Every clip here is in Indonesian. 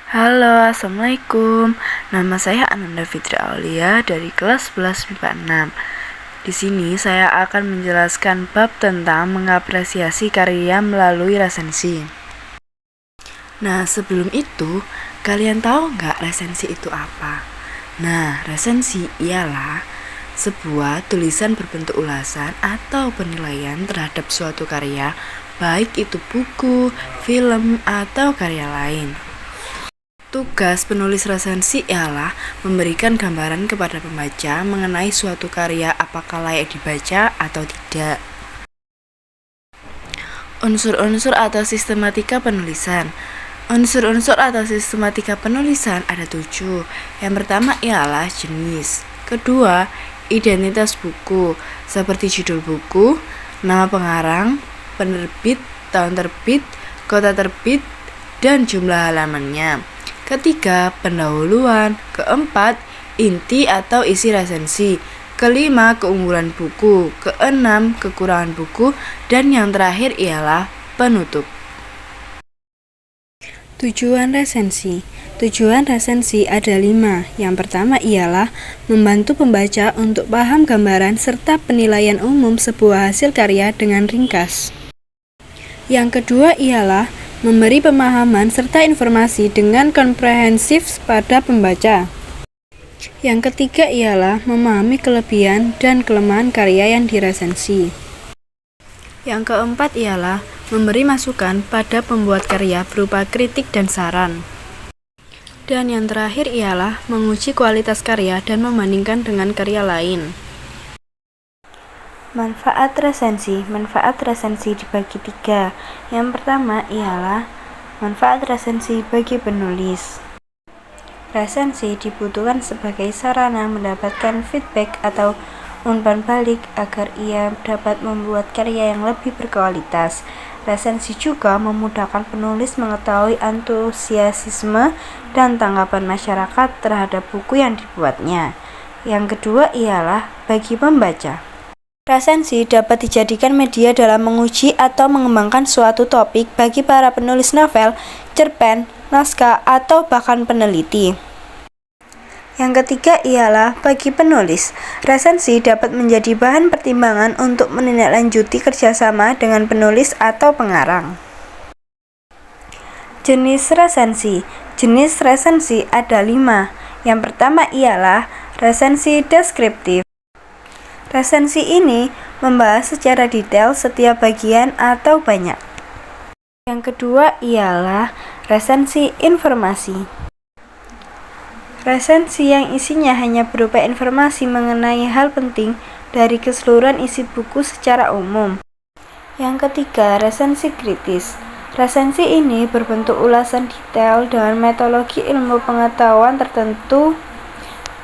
Halo, Assalamualaikum. Nama saya Ananda Fitri Aulia dari kelas 11 MIPA 6. Di sini saya akan menjelaskan bab tentang mengapresiasi karya melalui resensi. Nah, sebelum itu, kalian tahu nggak resensi itu apa? Nah, resensi ialah sebuah tulisan berbentuk ulasan atau penilaian terhadap suatu karya, baik itu buku, film, atau karya lain. Tugas penulis resensi ialah memberikan gambaran kepada pembaca mengenai suatu karya apakah layak dibaca atau tidak. Unsur-unsur atau sistematika penulisan. Unsur-unsur atau sistematika penulisan ada 7. Yang pertama ialah jenis. Kedua, identitas buku, seperti judul buku, nama pengarang, penerbit, tahun terbit, kota terbit, dan jumlah halamannya. Ketiga, pendahuluan. Keempat, inti atau isi resensi. Kelima, keunggulan buku. Keenam, kekurangan buku. Dan yang terakhir ialah penutup. Tujuan resensi. Tujuan resensi ada 5. Yang pertama ialah membantu pembaca untuk paham gambaran serta penilaian umum sebuah hasil karya dengan ringkas. Yang kedua ialah memberi pemahaman serta informasi dengan komprehensif pada pembaca. Yang ketiga ialah memahami kelebihan dan kelemahan karya yang diresensi. Yang keempat ialah memberi masukan pada pembuat karya berupa kritik dan saran. Dan yang terakhir ialah menguji kualitas karya dan membandingkan dengan karya lain. Manfaat resensi. Manfaat resensi dibagi 3. Yang pertama ialah manfaat resensi bagi penulis. Resensi dibutuhkan sebagai sarana mendapatkan feedback atau umpan balik agar ia dapat membuat karya yang lebih berkualitas. Resensi juga memudahkan penulis mengetahui antusiasme dan tanggapan masyarakat terhadap buku yang dibuatnya. Yang kedua ialah bagi pembaca. Resensi dapat dijadikan media dalam menguji atau mengembangkan suatu topik bagi para penulis novel, cerpen, naskah, atau bahkan peneliti. Yang ketiga ialah bagi penulis. Resensi dapat menjadi bahan pertimbangan untuk menindaklanjuti kerjasama dengan penulis atau pengarang. Jenis resensi. Jenis resensi ada 5. Yang pertama ialah resensi deskriptif. Resensi ini membahas secara detail setiap bagian atau banyak. Yang kedua ialah resensi informasi. Resensi yang isinya hanya berupa informasi mengenai hal penting dari keseluruhan isi buku secara umum. Yang ketiga, resensi kritis. Resensi ini berbentuk ulasan detail dengan metodologi ilmu pengetahuan tertentu.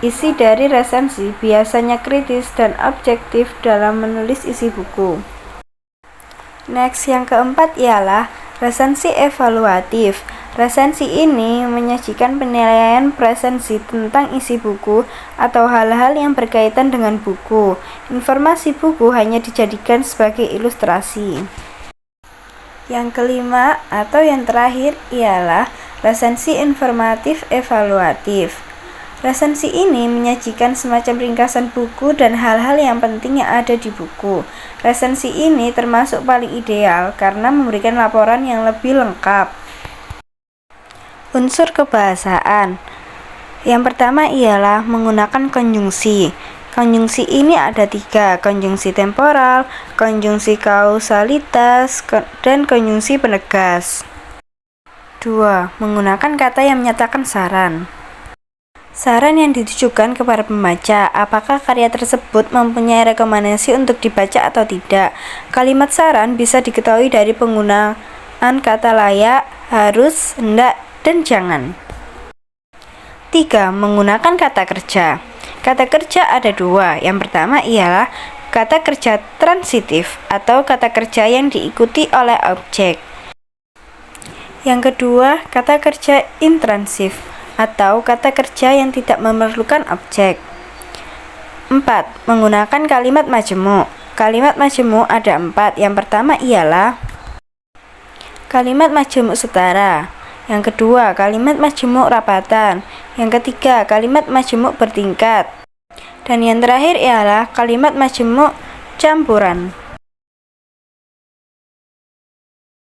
Isi dari resensi biasanya kritis dan objektif dalam menulis isi buku. Next, yang keempat ialah resensi evaluatif. Resensi ini menyajikan penilaian resensi tentang isi buku atau hal-hal yang berkaitan dengan buku. Informasi buku hanya dijadikan sebagai ilustrasi. Yang kelima atau yang terakhir ialah resensi informatif evaluatif. Resensi ini menyajikan semacam ringkasan buku dan hal-hal yang penting yang ada di buku. Resensi ini termasuk paling ideal karena memberikan laporan yang lebih lengkap. Unsur kebahasaan. Yang pertama ialah menggunakan konjungsi. Konjungsi ini ada 3, konjungsi temporal, konjungsi kausalitas, dan konjungsi penegas. 2. Menggunakan kata yang menyatakan saran. Saran yang ditujukan kepada pembaca, apakah karya tersebut mempunyai rekomendasi untuk dibaca atau tidak. Kalimat saran bisa diketahui dari penggunaan kata layak, harus, hendak, dan jangan. 3. Menggunakan kata kerja. Kata kerja ada 2. Yang pertama ialah kata kerja transitif atau kata kerja yang diikuti oleh objek. Yang kedua, kata kerja intransif atau kata kerja yang tidak memerlukan objek. 4. Menggunakan kalimat majemuk. Kalimat majemuk ada 4. Yang pertama ialah kalimat majemuk setara. Yang kedua, kalimat majemuk rapatan. Yang ketiga, kalimat majemuk bertingkat. Dan yang terakhir ialah kalimat majemuk campuran.